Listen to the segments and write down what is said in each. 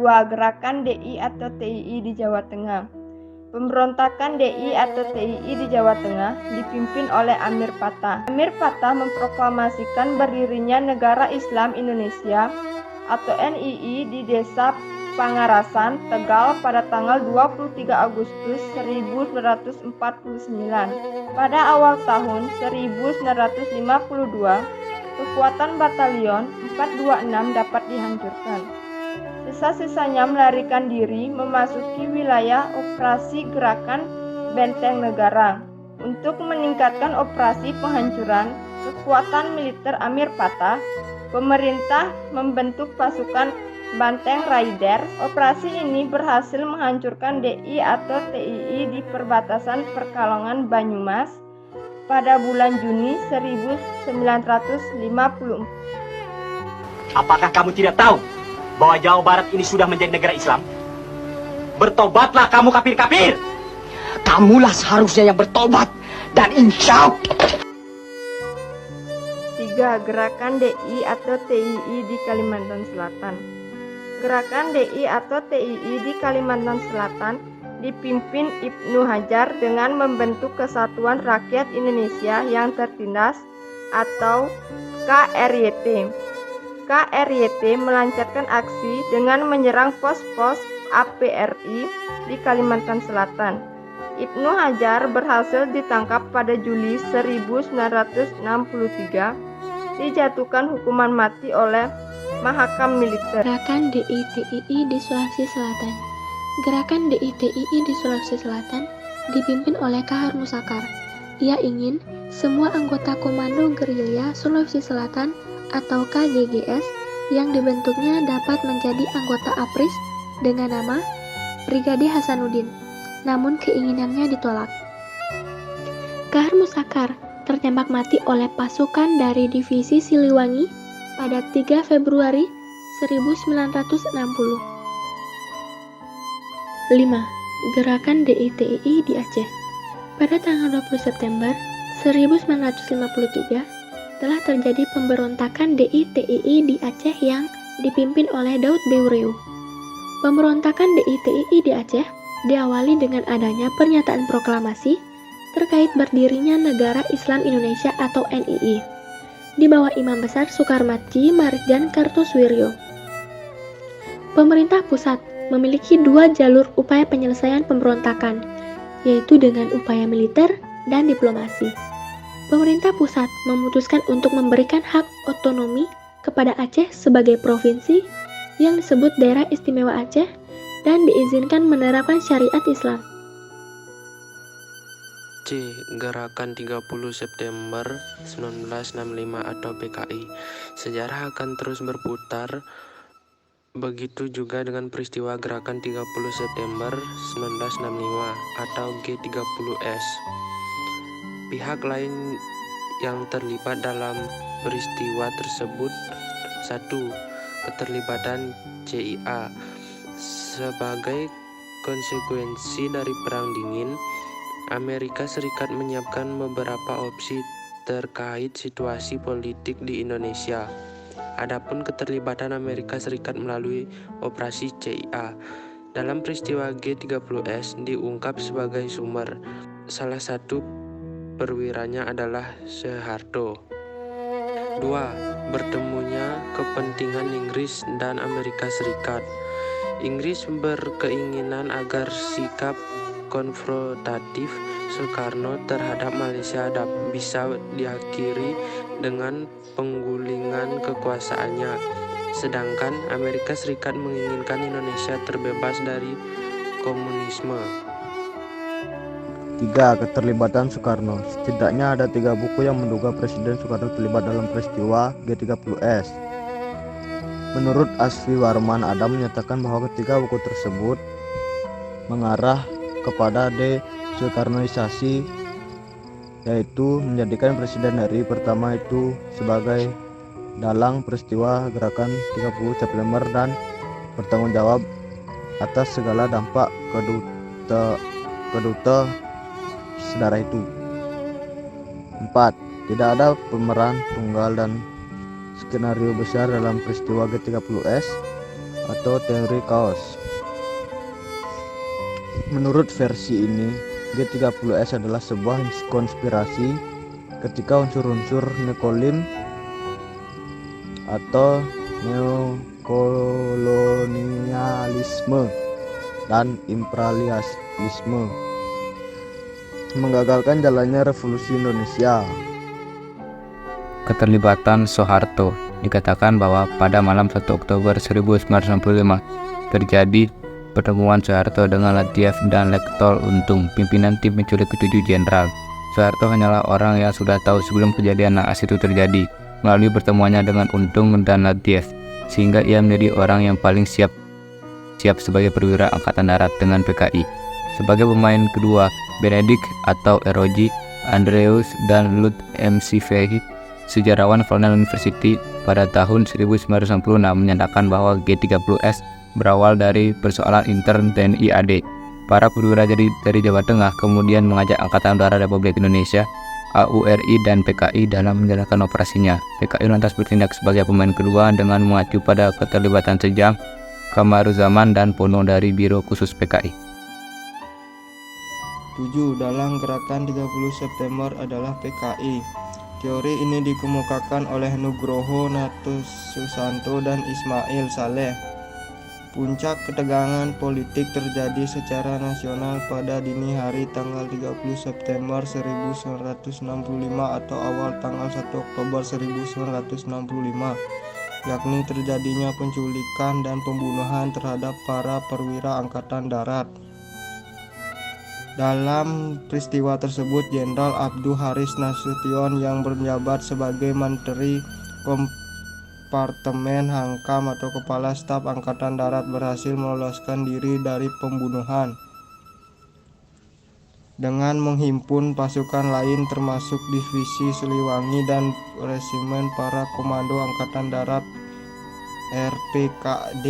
2. Gerakan DI atau TII di Jawa Tengah. Pemberontakan DI atau TII di Jawa Tengah dipimpin oleh Amir Patah. Amir Patah memproklamasikan berdirinya Negara Islam Indonesia atau NII di Desa Pangarasan, Tegal pada tanggal 23 Agustus 1949. Pada awal tahun 1952, kekuatan batalion 426 dapat dihancurkan. Sisa-sisanya melarikan diri memasuki wilayah operasi Gerakan Benteng Negara. Untuk meningkatkan operasi penghancuran kekuatan militer Amir Patah, pemerintah membentuk pasukan Banteng Raider. Operasi ini berhasil menghancurkan DI atau TII di perbatasan Pekalongan Banyumas pada bulan Juni 1950. Apakah kamu tidak tahu bahwa Jawa Barat ini sudah menjadi negara Islam? Bertobatlah kamu kafir-kafir. Kamulah seharusnya yang bertobat dan insya Allah. 3. Gerakan DI atau TII di Kalimantan Selatan. Gerakan DI atau TII di Kalimantan Selatan dipimpin Ibnu Hajar dengan membentuk Kesatuan Rakyat Indonesia yang Tertindas atau KRYT. KRYT melancarkan aksi dengan menyerang pos-pos APRI di Kalimantan Selatan. Ibnu Hajar berhasil ditangkap pada Juli 1963, dijatuhkan hukuman mati oleh Mahakam Militer. Gerakan DI-TII di Sulawesi Selatan. Gerakan DI-TII di Sulawesi Selatan dipimpin oleh Kahar Musakar. Ia ingin semua anggota Komando Gerilya Sulawesi Selatan atau KGGS yang dibentuknya dapat menjadi anggota APRIS dengan nama Brigade Hasanuddin. Namun keinginannya ditolak. Kahar Musakar tertembak mati oleh pasukan dari Divisi Siliwangi pada 3 Februari 1960. 5. Gerakan DI-TII di Aceh. Pada tanggal 20 September 1953 telah terjadi pemberontakan DI-TII di Aceh yang dipimpin oleh Daud Beureu. Pemberontakan DI-TII di Aceh diawali dengan adanya pernyataan proklamasi terkait berdirinya Negara Islam Indonesia atau NII di bawah Imam Besar Soekarmatji Marjan Kartosoewirjo. Pemerintah pusat memiliki 2 jalur upaya penyelesaian pemberontakan, yaitu dengan upaya militer dan diplomasi. Pemerintah pusat memutuskan untuk memberikan hak otonomi kepada Aceh sebagai provinsi yang disebut Daerah Istimewa Aceh dan diizinkan menerapkan syariat Islam. C. Gerakan 30 September 1965 atau PKI. Sejarah akan terus berputar, begitu juga dengan peristiwa Gerakan 30 September 1965 atau G30S. Pihak lain yang terlibat dalam peristiwa tersebut: 1. Keterlibatan CIA. Sebagai konsekuensi dari Perang Dingin, Amerika Serikat menyiapkan beberapa opsi terkait situasi politik di Indonesia. Adapun keterlibatan Amerika Serikat melalui operasi CIA dalam peristiwa G30S diungkap sebagai sumber. Salah satu perwiranya adalah Soeharto. 2. Bertemunya kepentingan Inggris dan Amerika Serikat. Inggris berkeinginan agar sikap konfrontatif Soekarno terhadap Malaysia bisa diakhiri dengan penggulingan kekuasaannya, sedangkan Amerika Serikat menginginkan Indonesia terbebas dari komunisme. 3. Keterlibatan Soekarno. Setidaknya ada 3 buku yang menduga Presiden Soekarno terlibat dalam peristiwa G30S. Menurut Asfi Warman, Adam menyatakan bahwa ketiga buku tersebut mengarah kepada de-Soekarnoisasi, yaitu menjadikan Presiden RI pertama itu sebagai dalang peristiwa Gerakan 30 September dan bertanggung jawab atas segala dampak keduta sejarah itu. 4. Tidak ada pemeran tunggal dan skenario besar dalam peristiwa G30S. atau teori kaos. Menurut versi ini, G30S adalah sebuah konspirasi ketika unsur-unsur neokolin atau neokolonialisme dan imperialisme menggagalkan jalannya revolusi Indonesia. Keterlibatan Soeharto. Dikatakan bahwa pada malam 1 Oktober 1965 terjadi pertemuan Soeharto dengan Latif dan Letkol Untung, pimpinan tim penculik ke-7 Jenderal. Soeharto hanyalah orang yang sudah tahu sebelum kejadian naas itu terjadi, melalui pertemuannya dengan Untung dan Latif, sehingga ia menjadi orang yang paling siap sebagai perwira Angkatan Darat dengan PKI. Sebagai pemain kedua, Benedict atau ROG, Andreus dan Lut McVeigh, sejarawan Cornell University pada tahun 1966 menyatakan bahwa G30S berawal dari persoalan intern TNI AD. Para perwira dari Jawa Tengah kemudian mengajak Angkatan Darat Republik Indonesia, AURI dan PKI dalam menjalankan operasinya. PKI lantas bertindak sebagai pemain kedua dengan mengacu pada keterlibatan Sejam, Kamaruzaman dan Pono dari Biro Khusus PKI. 7. Dalam gerakan 30 September adalah PKI. Teori ini dikemukakan oleh Nugroho Natasusanto dan Ismail Saleh. Puncak ketegangan politik terjadi secara nasional pada dini hari tanggal 30 September 1965 atau awal tanggal 1 Oktober 1965, yakni terjadinya penculikan dan pembunuhan terhadap para perwira Angkatan Darat. Dalam peristiwa tersebut, Jenderal Abdul Haris Nasution yang menjabat sebagai Menteri Kompartemen Hankam atau Kepala Staf Angkatan Darat berhasil meloloskan diri dari pembunuhan dengan menghimpun pasukan lain termasuk Divisi Siliwangi dan Resimen Para Komando Angkatan Darat RPKD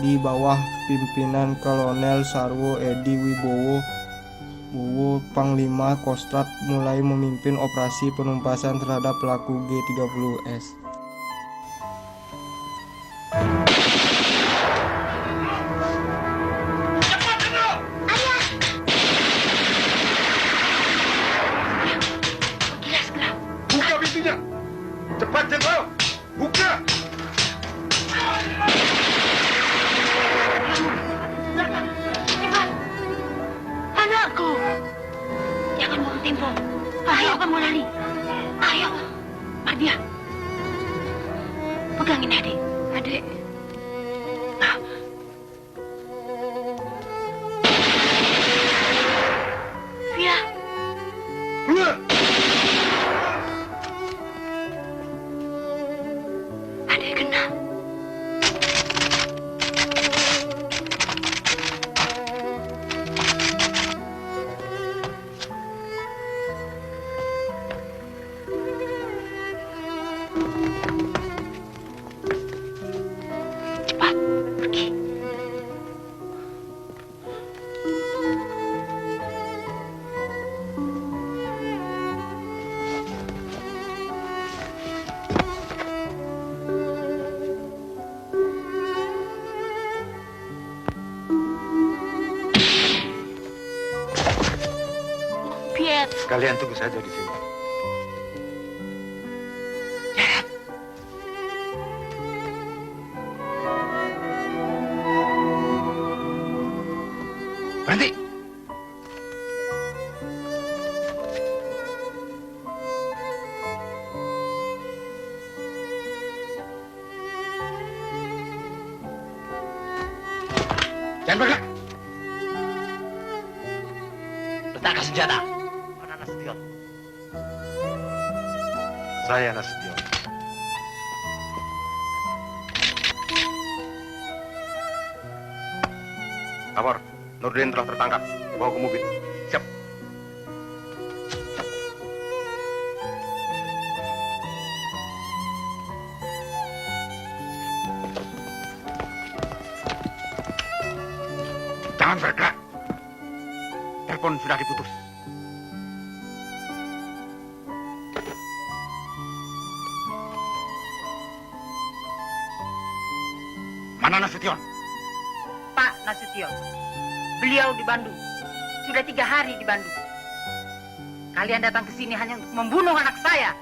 di bawah pimpinan Kolonel Sarwo Edi Wibowo, Panglima Kostrat, mulai memimpin operasi penumpasan terhadap pelaku G30S. Buka pintunya! Cepat, Jenderal! Buka! Anakku, jangan buang tempo. Ayo kamu lari. Ayo, Mardia. Pegangin adik. Adik. Via. Keluar! Adik kena. Cepat, pergi. Piet. Kalian tunggu saja di sini. Berhenti! Jangan bergerak! Letakkan senjata. Mana Nasution? Saya Nasution. Kabar, Nurdin telah tertangkap. Bawa ke mobil. Siap. Jangan bergerak. Telepon sudah diputus. Mana Nasution? Nasution. Beliau di Bandung. Sudah 3 hari di Bandung. Kalian datang ke sini hanya untuk membunuh anak saya.